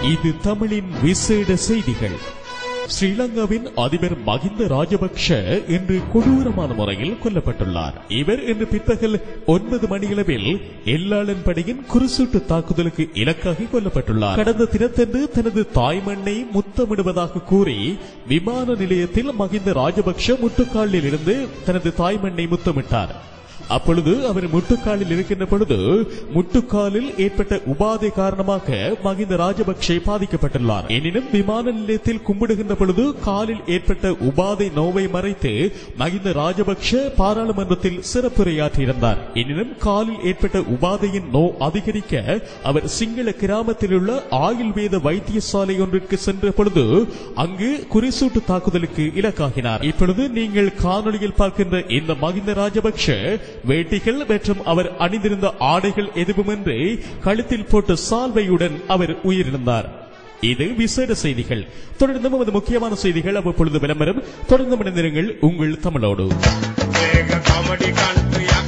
இது தமிழின் விசேட செய்திகள். ஸ்ரீலங்காவின் அதிபர் மகிந்த ராஜபக்ஷ இன்று கொடூரமான முறையில் கொல்லப்பட்டுள்ளார். இவர் இன்று பிற்பகல் 9 மணியளவில் எல்லாளன் படையின் குருசூட்டு தாக்குதலுக்கு இலக்காகி கொல்லப்பட்டுள்ளார். கடந்த தினத்தன்று தனது தாய்மண்ணை முத்தமிடுவதாக கூறி விமான நிலையத்தில் மகிந்த ராஜபக்ஷ முட்டுக்காலில் இருந்து தனது தாய்மண்ணை முத்தமிட்டார். அப்பொழுது அவர் முட்டுக்காலில் இருக்கின்ற பொழுது முட்டுக்காலில் ஏற்பட்ட உபாதை காரணமாக மகிந்த ராஜபக்ஷ பாதிக்கப்பட்டுள்ளார். எனினும் விமான நிலையத்தில் கும்பிடுகின்ற பொழுது காலில் ஏற்பட்ட உபாதை நோவை மறைத்து மகிந்த ராஜபக்ஷ பாராளுமன்றத்தில் சிறப்புரையாற்றியிருந்தார். எனினும் காலில் ஏற்பட்ட உபாதையின் நோ அதிகரிக்க அவர் சிங்கள கிராமத்தில் உள்ள ஆயுர்வேத வைத்தியசாலை ஒன்றிற்கு சென்ற பொழுது அங்கு குறிசூட்டு தாக்குதலுக்கு இலக்காகினார். இப்பொழுது நீங்கள் காணொலியில் பார்க்கின்ற இந்த மகிந்த ராஜபக்ஷ வேட்டிகள் மற்றும் அவர் அணிந்திருந்த ஆடைகள் எதுவுமின்றி கழுத்தில் போட்ட சால்வையுடன் அவர் உயிரிழந்தார். இது விசேட செய்திகள். தொடர்ந்து நமது முக்கியமான செய்திகள் அவ்வப்பொழுது விளம்பரம். தொடர்ந்து மனிதர்கள் உங்கள் தமிழோடு. காமெடி கண்ட்ரியா